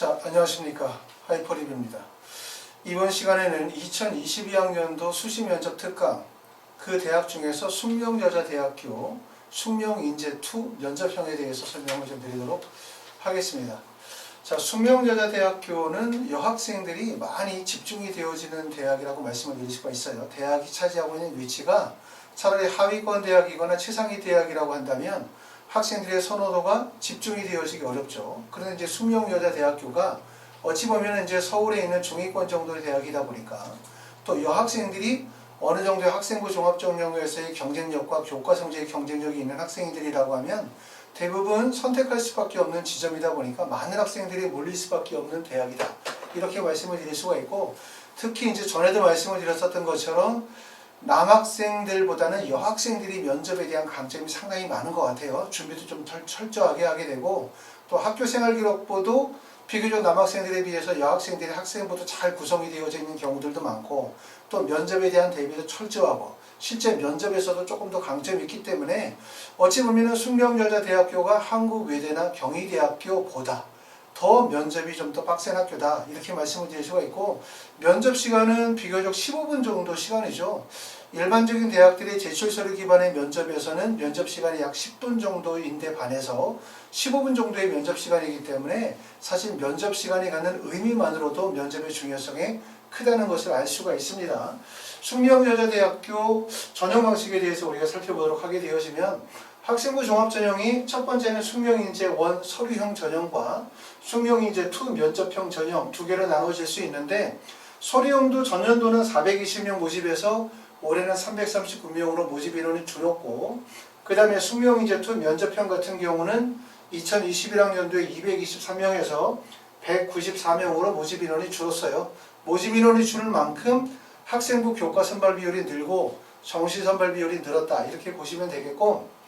자, 안녕하십니까. 하이퍼립입니다. 이번 시간에는 2022학년도 수시면접 특강, 그 대학 중에서 숙명여자대학교 숙명인재2 면접형에 대해서 설명을 좀 드리도록 하겠습니다. 자, 숙명여자대학교는 여학생들이 많이 집중이 되어지는 대학이라고 말씀을 드릴 수가 있어요. 대학이 차지하고 있는 위치가 차라리 하위권 대학이거나 최상위 대학이라고 한다면 학생들의 선호도가 집중이 되어지기 어렵죠. 그런데 이제 숙명여자대학교가 어찌 보면 이제 서울에 있는 중위권 정도의 대학이다 보니까 또 여학생들이 어느 정도의 학생부 종합전형에서의 경쟁력과 교과 성적의 경쟁력이 있는 학생들이라고 하면 대부분 선택할 수밖에 없는 지점이다 보니까 많은 학생들이 몰릴 수밖에 없는 대학이다. 이렇게 말씀을 드릴 수가 있고, 특히 이제 전에도 말씀을 드렸었던 것처럼 남학생들보다는 여학생들이 면접에 대한 강점이 상당히 많은 것 같아요. 준비도 좀 철저하게 하게 되고, 또 학교생활기록부도 비교적 남학생들에 비해서 여학생들의 학생부도 잘 구성이 되어져 있는 경우들도 많고, 또 면접에 대한 대비도 철저하고, 실제 면접에서도 조금 더 강점이 있기 때문에 어찌 보면 숙명여자대학교가 한국외대나 경희대학교보다 더 면접이 좀 더 빡센 학교다, 이렇게 말씀을 드릴 수가 있고, 면접 시간은 비교적 15분 정도 시간이죠. 일반적인 대학들의 제출서류 기반의 면접에서는 면접 시간이 약 10분 정도인데 반해서 15분 정도의 면접 시간이기 때문에 사실 면접 시간이 갖는 의미만으로도 면접의 중요성에 크다는 것을 알 수가 있습니다. 숙명여자대학교 전형 방식에 대해서 우리가 살펴보도록 하게 되어지면, 학생부 종합전형이 첫 번째는 숙명인재1 서류형 전형과 숙명인재2 면접형 전형 두 개로 나눠질 수 있는데, 서류형도 전년도는 420명 모집해서 올해는 339명으로 모집 인원이 줄었고, 그 다음에 숙명인재2 면접형 같은 경우는 2021학년도에 223명에서 194명으로 모집 인원이 줄었어요. 모집 인원이 줄은 만큼 학생부 교과 선발 비율이 늘고 정시 선발 비율이 늘었다, 이렇게 보시면 되겠고,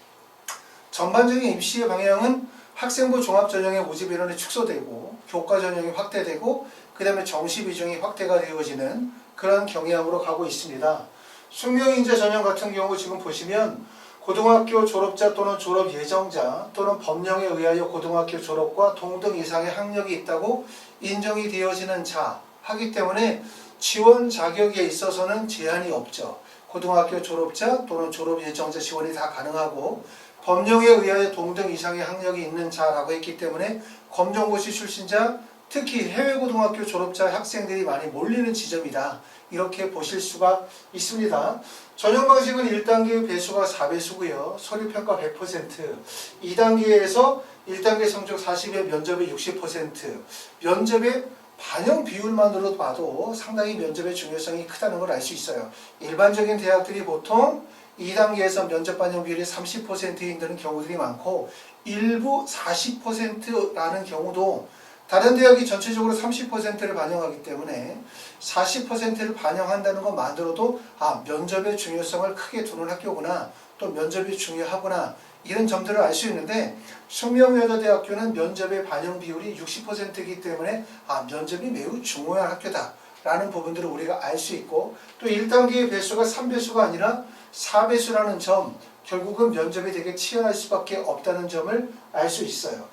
전반적인 입시의 방향은 학생부 종합전형의 모집 인원이 축소되고 교과 전형이 확대되고 그 다음에 정시 비중이 확대가 되어지는 그런 경향으로 가고 있습니다. 숙명인재 전형 같은 경우 지금 보시면 고등학교 졸업자 또는 졸업 예정자 또는 법령에 의하여 고등학교 졸업과 동등 이상의 학력이 있다고 인정이 되어지는 자 하기 때문에 지원 자격에 있어서는 제한이 없죠. 고등학교 졸업자 또는 졸업 예정자 지원이 다 가능하고, 법령에 의하여 동등 이상의 학력이 있는 자라고 했기 때문에 검정고시 출신자, 특히 해외고등학교 졸업자 학생들이 많이 몰리는 지점이다, 이렇게 보실 수가 있습니다. 전형 방식은 1단계 배수가 4배수고요. 서류평가 100%, 2단계에서 1단계 성적 40에 면접의 60%, 면접의 반영 비율만으로 봐도 상당히 면접의 중요성이 크다는 걸 알 수 있어요. 일반적인 대학들이 보통 2단계에서 면접 반영 비율이 30%에 이르는 경우들이 많고, 일부 40%라는 경우도 다른 대학이 전체적으로 30%를 반영하기 때문에 40%를 반영한다는 것만으로도 면접의 중요성을 크게 두는 학교구나, 또 면접이 중요하구나, 이런 점들을 알 수 있는데, 숙명여자대학교는 면접의 반영 비율이 60%이기 때문에 면접이 매우 중요한 학교다 라는 부분들을 우리가 알 수 있고, 또 1단계의 배수가 3배수가 아니라 4배수라는 점, 결국은 면접이 되게 치열할 수밖에 없다는 점을 알 수 있어요.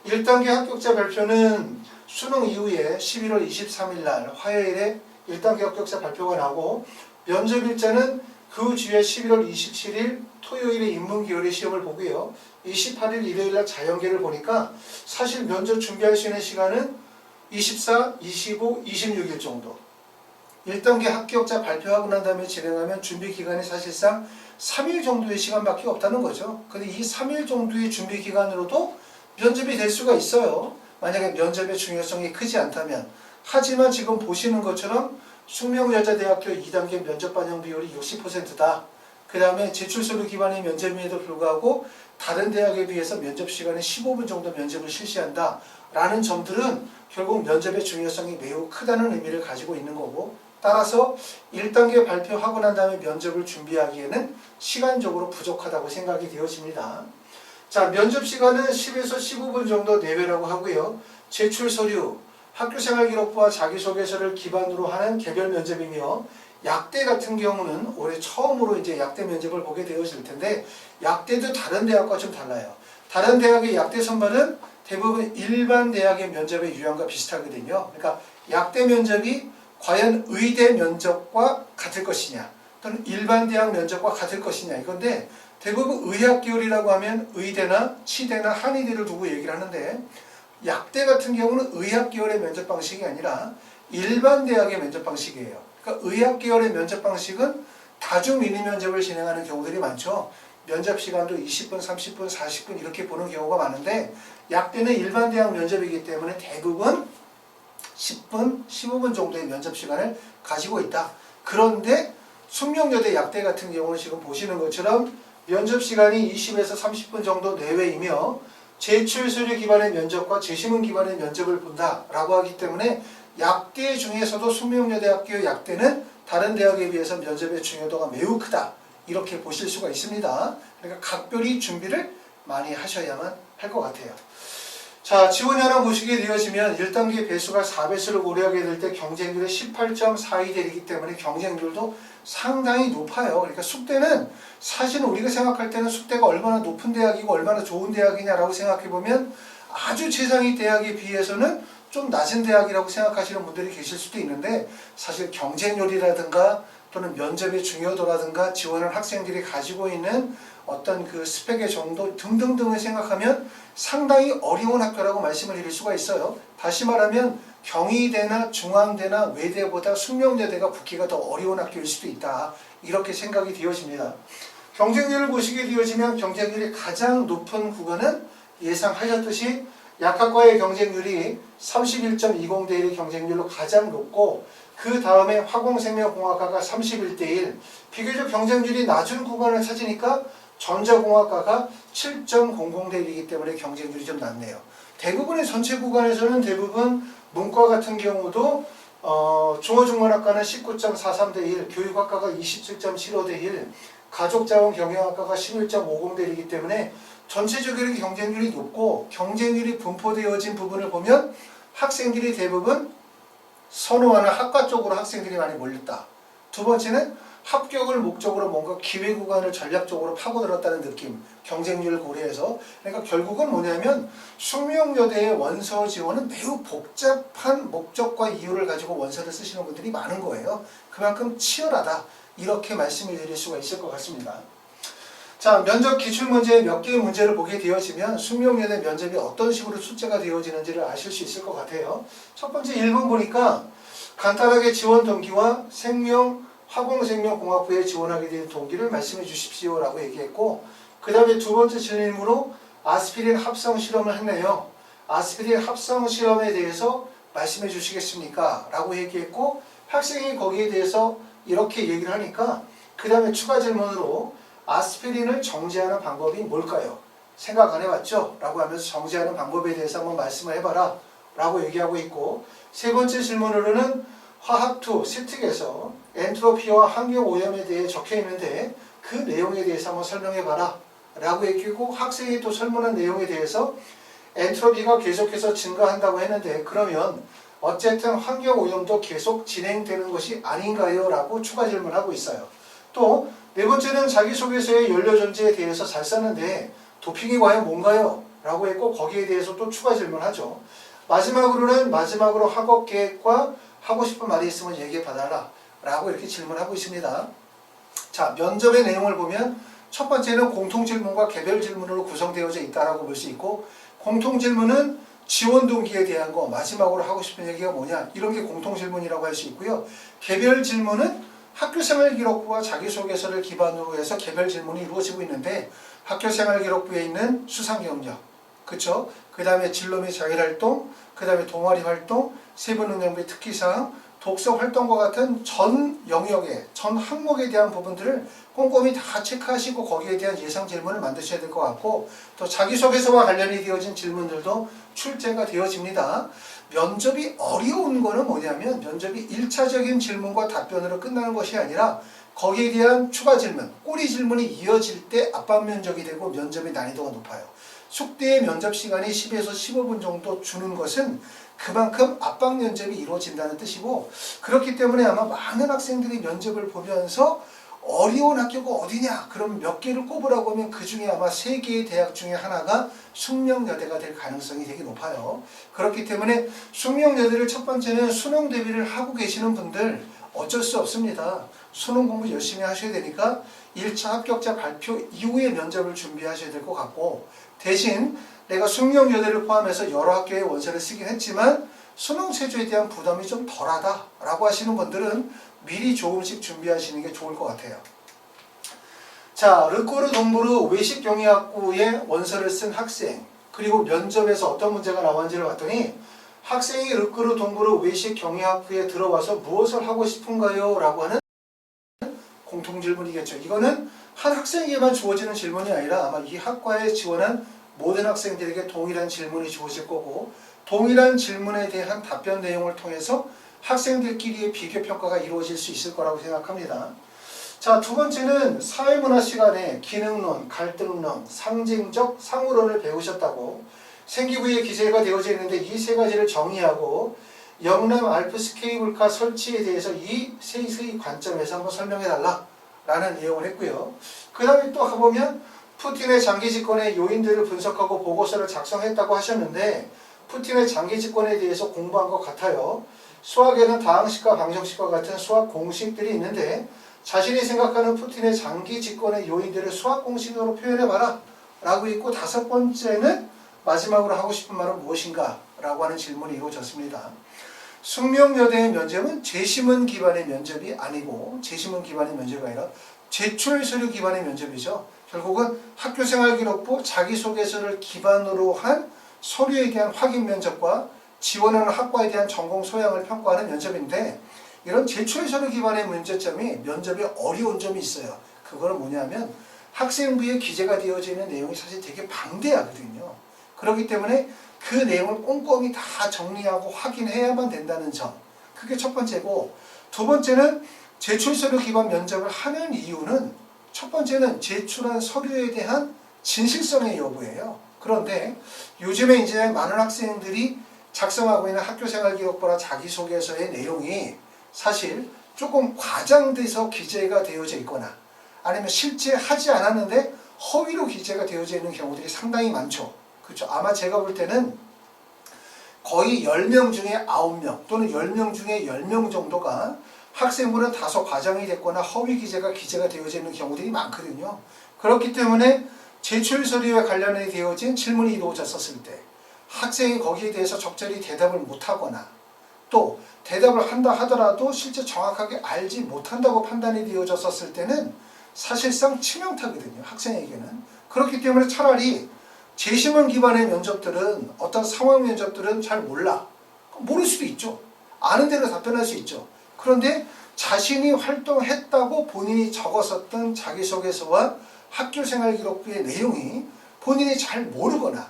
1단계 합격자 발표는 수능 이후에 11월 23일 날 화요일에 1단계 합격자 발표가 나고, 면접 일자는 그 주에 11월 27일 토요일에 인문계열의 시험을 보고요. 28일 일요일날 자연계를 보니까 사실 면접 준비할 수 있는 시간은 24, 25, 26일 정도. 1단계 합격자 발표하고 난 다음에 진행하면 준비 기간이 사실상 3일 정도의 시간밖에 없다는 거죠. 근데 이 3일 정도의 준비 기간으로도 면접이 될 수가 있어요. 만약에 면접의 중요성이 크지 않다면. 하지만 지금 보시는 것처럼 숙명여자대학교 2단계 면접 반영 비율이 60%다. 그 다음에 제출서류 기반의 면접임에도 불구하고 다른 대학에 비해서 면접 시간에 15분 정도 면접을 실시한다 라는 점들은 결국 면접의 중요성이 매우 크다는 의미를 가지고 있는 거고, 따라서 1단계 발표하고 난 다음에 면접을 준비하기에는 시간적으로 부족하다고 생각이 되어집니다. 자, 면접 시간은 10에서 15분 정도 내외라고 하고요. 제출서류, 학교생활기록부와 자기소개서를 기반으로 하는 개별 면접이며, 약대 같은 경우는 올해 처음으로 이제 약대 면접을 보게 되어질 텐데, 약대도 다른 대학과 좀 달라요. 다른 대학의 약대 선발은 대부분 일반 대학의 면접의 유형과 비슷하거든요. 그러니까 약대 면접이 과연 의대 면접과 같을 것이냐 또는 일반 대학 면접과 같을 것이냐 이건데 대부분 의학 계열이라고 하면 의대나 치대나 한의대를 두고 얘기를 하는데 약대 같은 경우는 의학 계열의 면접 방식이 아니라 일반 대학의 면접 방식이에요. 그러니까 의학 계열의 면접 방식은 다중 미니 면접을 진행하는 경우들이 많죠. 면접 시간도 20분, 30분, 40분 이렇게 보는 경우가 많은데 약대는 일반 대학 면접이기 때문에 대부분 10분, 15분 정도의 면접 시간을 가지고 있다. 그런데 숙명여대 약대 같은 경우는 지금 보시는 것처럼 면접 시간이 20에서 30분 정도 내외이며 제출 서류 기반의 면접과 제시문 기반의 면접을 본다라고 하기 때문에 약대 중에서도 숙명여대학교 약대는 다른 대학에 비해서 면접의 중요도가 매우 크다. 이렇게 보실 수가 있습니다. 그러니까 각별히 준비를 많이 하셔야만 할 것 같아요. 자, 지원이 하나 보시게 되어지면 1단계 배수가 4배수를 고려하게 될 때 경쟁률이 18.42대이기 때문에 경쟁률도 상당히 높아요. 그러니까 숙대는 사실은 우리가 생각할 때는 숙대가 얼마나 높은 대학이고 얼마나 좋은 대학이냐라고 생각해보면 아주 최상위 대학에 비해서는 좀 낮은 대학이라고 생각하시는 분들이 계실 수도 있는데 사실 경쟁률이라든가 또는 면접의 중요도라든가 지원한 학생들이 가지고 있는 어떤 그 스펙의 정도 등등등을 생각하면 상당히 어려운 학교라고 말씀을 드릴 수가 있어요. 다시 말하면 경희대나 중앙대나 외대보다 숙명여대가 붙기가 더 어려운 학교일 수도 있다. 이렇게 생각이 되어집니다. 경쟁률을 보시게 되어지면 경쟁률이 가장 높은 구간은 예상하셨듯이 약학과의 경쟁률이 31.20대 1의 경쟁률로 가장 높고 그 다음에 화공생명공학과가 31대 1, 비교적 경쟁률이 낮은 구간을 찾으니까 전자공학과가 7.00대 1이기 때문에 경쟁률이 좀 낮네요. 대부분의 전체 구간에서는 대부분 문과 같은 경우도 중어중문학과는 19.43대 1, 교육학과가 27.75대 1, 가족자원경영학과가 11.50대 1이기 때문에 전체적으로 경쟁률이 높고 경쟁률이 분포되어진 부분을 보면 학생들이 대부분 선호하는 학과 쪽으로 학생들이 많이 몰렸다. 두 번째는 합격을 목적으로 뭔가 기회 구간을 전략적으로 파고들었다는 느낌, 경쟁률을 고려해서. 그러니까 결국은 뭐냐면 숙명여대의 원서 지원은 매우 복잡한 목적과 이유를 가지고 원서를 쓰시는 분들이 많은 거예요. 그만큼 치열하다. 이렇게 말씀을 드릴 수가 있을 것 같습니다. 자, 면접 기출문제 몇 개의 문제를 보게 되어지면 숙명여대 면접이 어떤 식으로 출제가 되어지는지를 아실 수 있을 것 같아요. 첫 번째 1번 보니까 간단하게 지원 동기와 화공생명공학부에 지원하게 된 동기를 말씀해 주십시오 라고 얘기했고, 그 다음에 두 번째 질문으로 아스피린 합성 실험을 했네요. 아스피린 합성 실험에 대해서 말씀해 주시겠습니까? 라고 얘기했고, 학생이 거기에 대해서 이렇게 얘기를 하니까 그 다음에 추가 질문으로 아스피린을 정제하는 방법이 뭘까요? 생각 안 해봤죠? 라고 하면서 정제하는 방법에 대해서 한번 말씀을 해봐라 라고 얘기하고 있고, 세 번째 질문으로는 화학2 실특에서 엔트로피와 환경오염에 대해 적혀 있는데 그 내용에 대해서 한번 설명해봐라 라고 얘기하고, 학생이 또 설문한 내용에 대해서 엔트로피가 계속해서 증가한다고 했는데 그러면 어쨌든 환경오염도 계속 진행되는 것이 아닌가요? 라고 추가 질문하고 있어요. 또 네 번째는 자기소개서의 연료전지에 대해서 잘 썼는데 도핑이 과연 뭔가요? 라고 했고 거기에 대해서 또 추가 질문하죠. 마지막으로 학업 계획과 하고 싶은 말이 있으면 얘기해 봐달라 라고 이렇게 질문하고 있습니다. 자, 면접의 내용을 보면 첫 번째는 공통질문과 개별질문으로 구성되어져 있다라고 볼 수 있고, 공통질문은 지원 동기에 대한 거, 마지막으로 하고 싶은 얘기가 뭐냐, 이런 게 공통질문이라고 할 수 있고요. 개별질문은 학교생활기록부와 자기소개서를 기반으로 해서 개별질문이 이루어지고 있는데, 학교생활기록부에 있는 수상경력, 그쵸? 그 다음에 진로 및 자율활동, 그 다음에 동아리 활동, 세부능력및 특기사항, 독서 활동과 같은 전 영역에, 전 항목에 대한 부분들을 꼼꼼히 다 체크하시고 거기에 대한 예상 질문을 만드셔야 될 것 같고, 또 자기소개서와 관련이 되어진 질문들도 출제가 되어집니다. 면접이 어려운 거는 뭐냐면 면접이 1차적인 질문과 답변으로 끝나는 것이 아니라 거기에 대한 추가 질문, 꼬리 질문이 이어질 때 압박 면접이 되고 면접의 난이도가 높아요. 숙대의 면접 시간이 10에서 15분 정도 주는 것은 그만큼 압박 면접이 이루어진다는 뜻이고, 그렇기 때문에 아마 많은 학생들이 면접을 보면서 어려운 학교가 어디냐? 그럼 몇 개를 꼽으라고 하면 그 중에 아마 3개의 대학 중에 하나가 숙명여대가 될 가능성이 되게 높아요. 그렇기 때문에 숙명여대를 첫 번째는 수능 대비를 하고 계시는 분들 어쩔 수 없습니다. 수능 공부 열심히 하셔야 되니까 1차 합격자 발표 이후에 면접을 준비하셔야 될 것 같고, 대신 내가 숙명여대를 포함해서 여러 학교의 원서를 쓰긴 했지만 수능 체제에 대한 부담이 좀 덜하다 라고 하시는 분들은 미리 조금씩 준비하시는 게 좋을 것 같아요. 자, 르꼬르 동부르 외식경희학부의 원서를 쓴 학생, 그리고 면접에서 어떤 문제가 나왔는지를 봤더니 학생이 르꼬르 동부르 외식경희학부에 들어와서 무엇을 하고 싶은가요? 라고 하는 공통질문이겠죠. 이거는 한 학생에게만 주어지는 질문이 아니라 아마 이 학과에 지원한 모든 학생들에게 동일한 질문이 주어질 거고, 동일한 질문에 대한 답변 내용을 통해서 학생들끼리의 비교평가가 이루어질 수 있을 거라고 생각합니다. 자, 두 번째는 사회문화 시간에 기능론, 갈등론, 상징적 상호론을 배우셨다고 생기부에 기재가 되어져 있는데, 이 세 가지를 정의하고 영남 알프스 케이블카 설치에 대해서 이 세 관점에서 한번 설명해달라 라는 내용을 했고요. 그 다음에 또 가보면 푸틴의 장기 집권의 요인들을 분석하고 보고서를 작성했다고 하셨는데, 푸틴의 장기 집권에 대해서 공부한 것 같아요. 수학에는 다항식과 방정식과 같은 수학 공식들이 있는데, 자신이 생각하는 푸틴의 장기 집권의 요인들을 수학 공식으로 표현해봐라 라고 있고, 다섯 번째는 마지막으로 하고 싶은 말은 무엇인가 라고 하는 질문이 이루어졌습니다. 숙명여대의 면접은 재심은 기반의 면접이 아니고, 재심은 기반의 면접이 아니라 제출 서류 기반의 면접이죠. 결국은 학교생활기록부 자기소개서를 기반으로 한 서류에 대한 확인 면접과 지원하는 학과에 대한 전공 소양을 평가하는 면접인데, 이런 제출 서류 기반의 문제점이 면접에 어려운 점이 있어요. 그거는 뭐냐면 학생부에 기재가 되어져 있는 내용이 사실 되게 방대하거든요. 그렇기 때문에 그 내용을 꼼꼼히 다 정리하고 확인해야만 된다는 점, 그게 첫 번째고, 두 번째는 제출 서류 기반 면접을 하는 이유는 첫 번째는 제출한 서류에 대한 진실성의 여부예요. 그런데 요즘에 이제 많은 학생들이 작성하고 있는 학교생활기록부나 자기소개서의 내용이 사실 조금 과장돼서 기재가 되어져 있거나, 아니면 실제 하지 않았는데 허위로 기재가 되어져 있는 경우들이 상당히 많죠. 그렇죠? 아마 제가 볼 때는 거의 10명 중에 9명 또는 10명 중에 10명 정도가 학생부는 다소 과장이 됐거나 허위 기재가 되어져 있는 경우들이 많거든요. 그렇기 때문에 제출 서류에 관련해 되어진 질문이 이루어졌었을 때 학생이 거기에 대해서 적절히 대답을 못하거나, 또 대답을 한다 하더라도 실제 정확하게 알지 못한다고 판단이 되어졌었을 때는 사실상 치명타거든요, 학생에게는. 그렇기 때문에 차라리 재심원 기반의 면접들은, 어떤 상황 면접들은 잘 몰라. 모를 수도 있죠. 아는 대로 답변할 수 있죠. 그런데 자신이 활동했다고 본인이 적었었던 자기소개서와 학교생활기록부의 내용이 본인이 잘 모르거나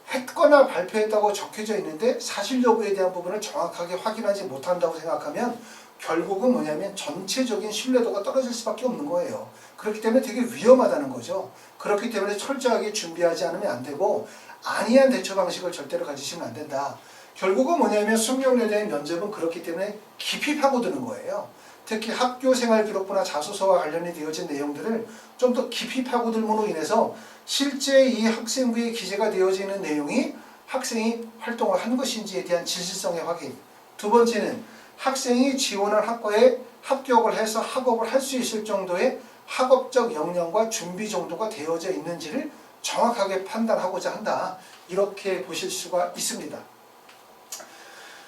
했거나 발표했다고 적혀져 있는데 사실 여부에 대한 부분을 정확하게 확인하지 못한다고 생각하면 결국은 뭐냐면 전체적인 신뢰도가 떨어질 수밖에 없는 거예요. 그렇기 때문에 되게 위험하다는 거죠. 그렇기 때문에 철저하게 준비하지 않으면 안 되고, 안이한 대처 방식을 절대로 가지시면 안 된다. 결국은 뭐냐면 숙명여대의 면접은 그렇기 때문에 깊이 파고드는 거예요. 특히 학교생활기록부나 자소서와 관련이 되어진 내용들을 좀 더 깊이 파고들므로 인해서 실제 이 학생부에 기재가 되어지는 내용이 학생이 활동을 한 것인지에 대한 진실성의 확인. 두 번째는 학생이 지원한 학과에 합격을 해서 학업을 할 수 있을 정도의 학업적 역량과 준비 정도가 되어져 있는지를 정확하게 판단하고자 한다. 이렇게 보실 수가 있습니다.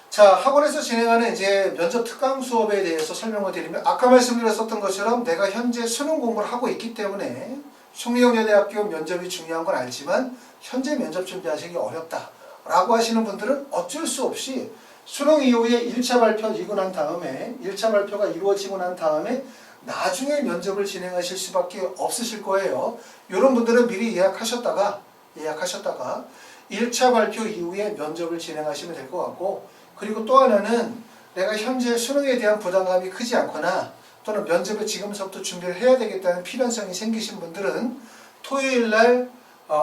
자, 학원에서 진행하는 이제 면접 특강 수업에 대해서 설명을 드리면, 아까 말씀드렸었던 것처럼 내가 현재 수능 공부를 하고 있기 때문에 숙명여대학교 면접이 중요한 건 알지만 현재 면접 준비하시기 어렵다 라고 하시는 분들은 어쩔 수 없이 수능 이후에 1차 발표가 난 다음에, 1차 발표가 이루어지고 난 다음에 나중에 면접을 진행하실 수밖에 없으실 거예요. 이런 분들은 미리 예약하셨다가 1차 발표 이후에 면접을 진행하시면 될 것 같고, 그리고 또 하나는 내가 현재 수능에 대한 부담감이 크지 않거나 또는 면접을 지금서부터 준비를 해야 되겠다는 필연성이 생기신 분들은 토요일날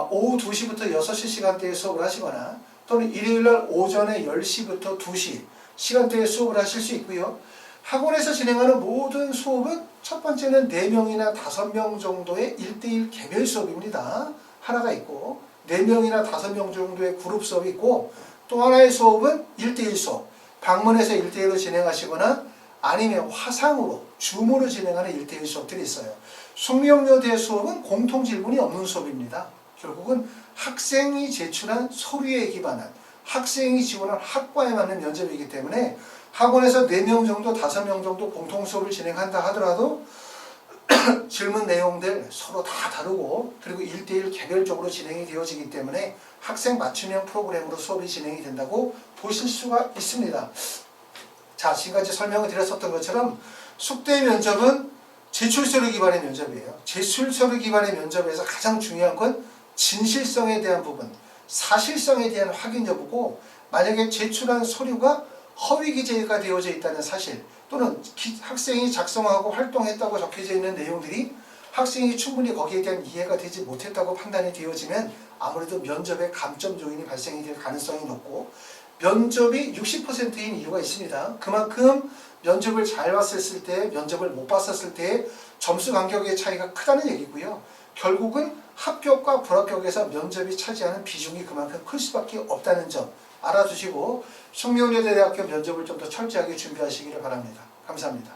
오후 2시부터 6시 시간대에 수업을 하시거나, 또는 일요일날 오전에 10시부터 2시 시간대에 수업을 하실 수 있고요. 학원에서 진행하는 모든 수업은 첫 번째는 4명이나 5명 정도의 1대1 개별 수업입니다. 하나가 있고 4명이나 5명 정도의 그룹 수업이 있고 또 하나의 수업은 1대1 수업. 방문해서 1대1로 진행하시거나 아니면 화상으로 줌으로 진행하는 1대1 수업들이 있어요. 숙명여대 수업은 공통 질문이 없는 수업입니다. 결국은 학생이 제출한 서류에 기반한 학생이 지원한 학과에 맞는 면접이기 때문에 학원에서 4명 정도, 5명 정도 공통 수업을 진행한다 하더라도 질문 내용들 서로 다 다르고 그리고 1대1 개별적으로 진행이 되어지기 때문에 학생 맞춤형 프로그램으로 수업이 진행이 된다고 보실 수가 있습니다. 자, 지금까지 설명을 드렸었던 것처럼 숙대 면접은 제출서류 기반의 면접이에요. 제출서류 기반의 면접에서 가장 중요한 건 진실성에 대한 부분, 사실성에 대한 확인 여부고 만약에 제출한 서류가 허위 기재가 되어져 있다는 사실 또는 학생이 작성하고 활동했다고 적혀져 있는 내용들이 학생이 충분히 거기에 대한 이해가 되지 못했다고 판단이 되어지면 아무래도 면접에 감점 요인이 발생이 될 가능성이 높고 면접이 60%인 이유가 있습니다. 그만큼 면접을 잘 봤었을 때, 면접을 못 봤었을 때 점수 간격의 차이가 크다는 얘기고요. 결국은 합격과 불합격에서 면접이 차지하는 비중이 그만큼 클 수밖에 없다는 점 알아두시고 숙명여대대학교 면접을 좀 더 철저하게 준비하시기를 바랍니다. 감사합니다.